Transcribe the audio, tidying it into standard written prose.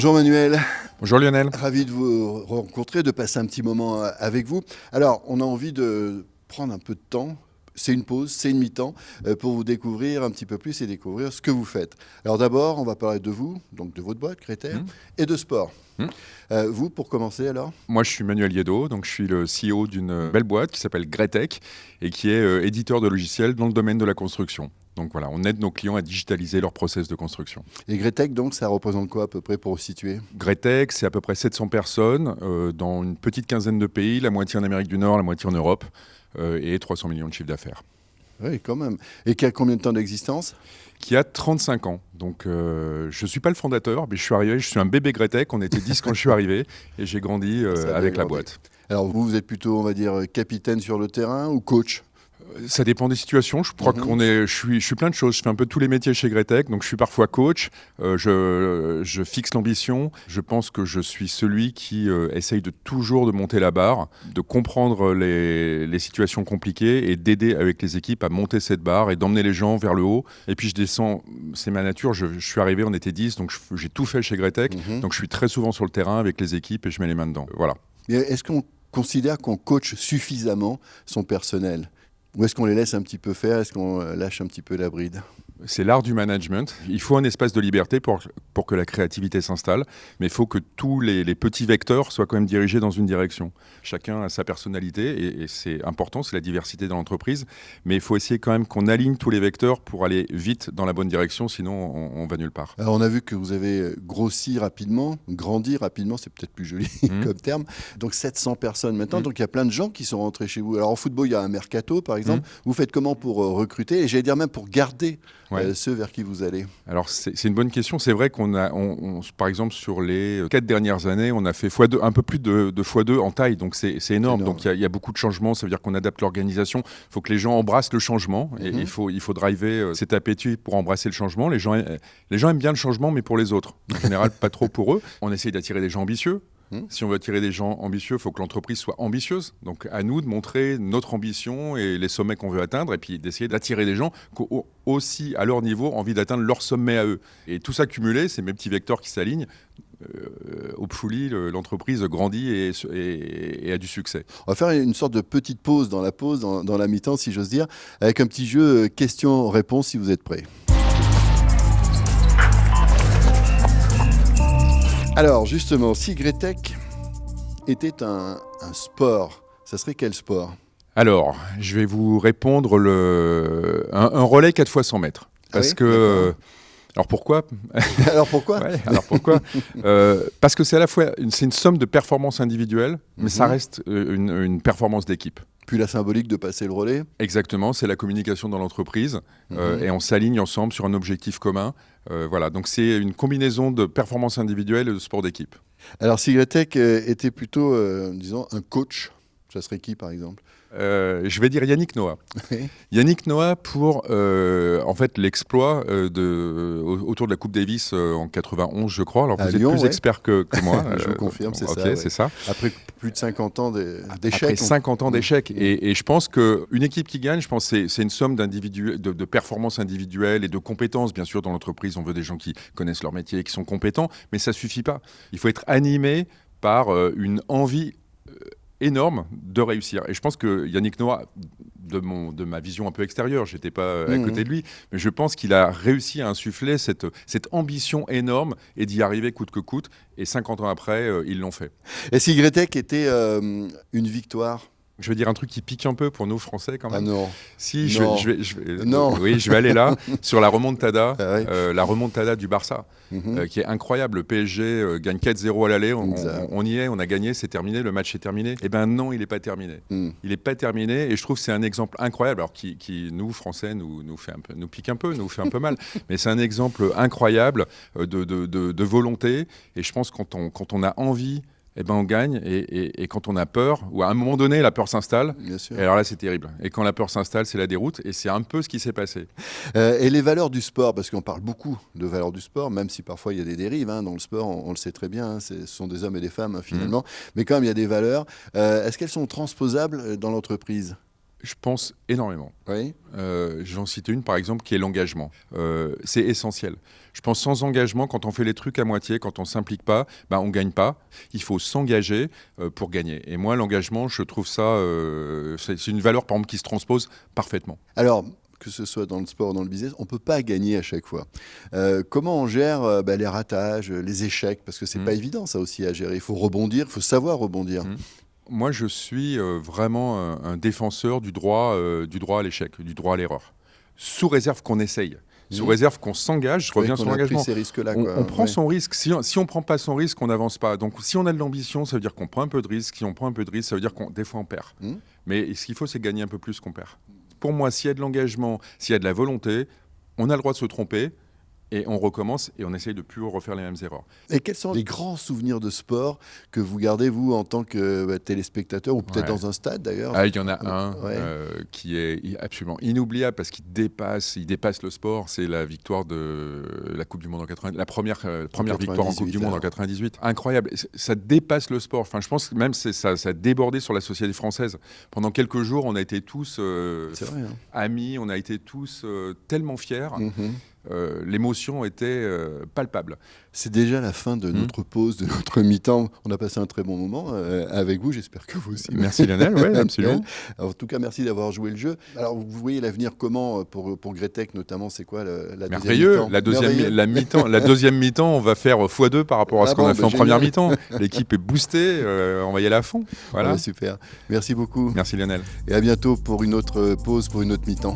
Bonjour Manuel, Bonjour Lionel. ravi de vous rencontrer, de passer un petit moment avec vous. Alors, on a envie de prendre un peu de temps, c'est une pause, c'est une mi-temps, pour vous découvrir un petit peu plus et découvrir ce que vous faites. Alors d'abord, on va parler de vous, donc de votre boîte, Créter, Hmm. et de sport. Hmm. Vous, pour commencer alors? Moi, je suis Manuel Yedo, donc je suis le CEO d'une belle boîte qui s'appelle Gretec et qui est éditeur de logiciels dans le domaine de la construction. Donc voilà, on aide nos clients à digitaliser leur process de construction. Et Gretec, donc, ça représente quoi à peu près pour vous situer? Gretec, c'est à peu près 700 personnes dans une petite quinzaine de pays, la moitié en Amérique du Nord, la moitié en Europe, et 300 millions de chiffre d'affaires. Oui, quand même. Et qui a combien de temps d'existence? Qui a 35 ans. Donc je ne suis pas le fondateur, mais je suis arrivé, je suis un bébé Gretec, on était 10 quand je suis arrivé, et j'ai grandi Ça a bien avec la grandi. boîte. Alors vous êtes plutôt, on va dire, capitaine sur le terrain ou coach? Ça dépend des situations. Je crois je suis plein de choses. Je fais un peu tous les métiers chez Gretec. Donc, je suis parfois coach. Je fixe l'ambition. Je pense que je suis celui qui essaye de toujours de monter la barre, de comprendre les situations compliquées et d'aider avec les équipes à monter cette barre et d'emmener les gens vers le haut. Et puis, je descends. C'est ma nature. Je suis arrivé, on était 10. Donc, j'ai tout fait chez Gretec. Mhm. Donc, je suis très souvent sur le terrain avec les équipes et je mets les mains dedans. Voilà. Et est-ce qu'on considère qu'on coach suffisamment son personnel? Ou est-ce qu'on les laisse un petit peu faire? Est-ce qu'on lâche un petit peu la bride? C'est l'art du management. Il faut un espace de liberté pour que la créativité s'installe, mais il faut que tous les petits vecteurs soient quand même dirigés dans une direction. Chacun a sa personnalité et c'est important, c'est la diversité dans l'entreprise, mais il faut essayer quand même qu'on aligne tous les vecteurs pour aller vite dans la bonne direction, sinon on va nulle part. Alors on a vu que vous avez grossi rapidement, grandi rapidement, c'est peut-être plus joli comme terme. Donc 700 personnes maintenant, donc il y a plein de gens qui sont rentrés chez vous. Alors en football, il y a un mercato par exemple. Vous faites comment pour recruter et j'allais dire même pour garder ceux vers qui vous allez? Alors c'est une bonne question. C'est vrai qu'on a, par exemple, sur les 4 dernières années, on a fait x2, un peu plus de x2 en taille. Donc c'est énorme. Donc il y a beaucoup de changements. Ça veut dire qu'on adapte l'organisation. Il faut que les gens embrassent le changement. Et il faut driver cet appétit pour embrasser le changement. Les gens aiment bien le changement, mais pour les autres. En général, pas trop pour eux. On essaye d'attirer des gens ambitieux. Si on veut attirer des gens ambitieux, il faut que l'entreprise soit ambitieuse. Donc à nous de montrer notre ambition et les sommets qu'on veut atteindre et puis d'essayer d'attirer des gens qui ont aussi à leur niveau envie d'atteindre leur sommet à eux. Et tout ça cumulé, c'est mes petits vecteurs qui s'alignent. Hopefully, l'entreprise grandit et a du succès. On va faire une sorte de petite pause, dans la mi-temps si j'ose dire, avec un petit jeu questions-réponses si vous êtes prêts. Alors justement, si Gretec était un sport, ça serait quel sport? Alors, je vais vous répondre un relais 4 fois 100 mètres. Ah oui, Que... Alors pourquoi? Alors pourquoi? Ouais, alors pourquoi? Parce que c'est à la fois c'est une somme de performances individuelles, mais ça reste une performance d'équipe. Puis la symbolique de passer le relais? Exactement, c'est la communication dans l'entreprise et on s'aligne ensemble sur un objectif commun. Voilà, donc c'est une combinaison de performance individuelle et de sport d'équipe. Alors si Gretec était plutôt, disons, un coach, ça serait qui par exemple? Je vais dire Yannick Noah. Yannick Noah pour en fait l'exploit autour de la Coupe Davis en 91, je crois. Alors vous êtes plus expert que moi. Je vous confirme, c'est ça. ça. C'est ça. Après plus de 50 ans d'échecs. Après 50 ans d'échecs. Et je pense qu'une équipe qui gagne, je pense que c'est une somme de performances individuelles et de compétences. Bien sûr, dans l'entreprise, on veut des gens qui connaissent leur métier et qui sont compétents, mais ça suffit pas. Il faut être animé par une envie énorme de réussir. Et je pense que Yannick Noah, de ma vision un peu extérieure, j'étais pas à côté de lui, mais je pense qu'il a réussi à insuffler cette ambition énorme et d'y arriver coûte que coûte. Et 50 ans après, ils l'ont fait. Et si Gretec était une victoire? Je vais dire un truc qui pique un peu pour nous Français quand même. Ah non. Si, non. Non. Oui, je vais aller là sur la remontada, ouais. la remontada du Barça, qui est incroyable. Le PSG gagne 4-0 à l'aller, on y est, on a gagné, c'est terminé, le match est terminé. Eh ben non, il n'est pas terminé. Il n'est pas terminé et je trouve que c'est un exemple incroyable, alors qui nous Français nous pique un peu, nous fait un peu mal, mais c'est un exemple incroyable de volonté. Et je pense quand on a envie, eh ben on gagne et quand on a peur, ou à un moment donné la peur s'installe, et alors là c'est terrible. Et quand la peur s'installe, c'est la déroute et c'est un peu ce qui s'est passé. Et les valeurs du sport, parce qu'on parle beaucoup de valeurs du sport, même si parfois il y a des dérives dans le sport, on le sait très bien, ce sont des hommes et des femmes finalement, mais quand même il y a des valeurs. Est-ce qu'elles sont transposables dans l'entreprise? Je pense énormément. Oui. J'en cite une, par exemple, qui est l'engagement. C'est essentiel. Je pense sans engagement, quand on fait les trucs à moitié, quand on ne s'implique pas, on ne gagne pas. Il faut s'engager pour gagner. Et moi, l'engagement, je trouve ça, c'est une valeur, par exemple, qui se transpose parfaitement. Alors, que ce soit dans le sport ou dans le business, on ne peut pas gagner à chaque fois. Comment on gère les ratages, les échecs? Parce que ce n'est pas évident, ça aussi, à gérer. Il faut rebondir, il faut savoir rebondir. Moi, je suis vraiment un défenseur du droit à l'échec, du droit à l'erreur. Sous réserve qu'on essaye. Sous réserve qu'on s'engage, je reviens sur l'engagement. On prend son risque. Si on ne prend pas son risque, on n'avance pas. Donc si on a de l'ambition, ça veut dire qu'on prend un peu de risque. Si on prend un peu de risque, ça veut dire qu'on des fois on perd. Mais ce qu'il faut, c'est gagner un peu plus qu'on perd. Pour moi, s'il y a de l'engagement, s'il y a de la volonté, on a le droit de se tromper. Et on recommence et on essaye de ne plus refaire les mêmes erreurs. Et quels sont les grands souvenirs de sport que vous gardez, vous, en tant que téléspectateur, ou peut-être dans un stade, d'ailleurs? Il y en a un qui est absolument inoubliable parce qu'il dépasse le sport. C'est la victoire de la Coupe du Monde en 98, la première victoire en Coupe du Monde en 98. Incroyable. Ça dépasse le sport. Enfin, je pense que même ça a débordé sur la société française. Pendant quelques jours, on a été tous amis, on a été tous tellement fiers. L'émotion était palpable. C'est déjà la fin de notre pause, de notre mi-temps. On a passé un très bon moment avec vous, j'espère que vous aussi. Merci Lionel, oui, absolument. En tout cas, merci d'avoir joué le jeu. Alors, vous voyez l'avenir comment pour Greatech notamment? C'est quoi la merveilleux. Deuxième mi-temps? La deuxième mi-temps, on va faire x2 par rapport à ce qu'on a fait en première mi-temps. L'équipe est boostée, on va y aller à fond. Voilà. Super. Merci beaucoup. Merci Lionel. Et à bientôt pour une autre pause, pour une autre mi-temps.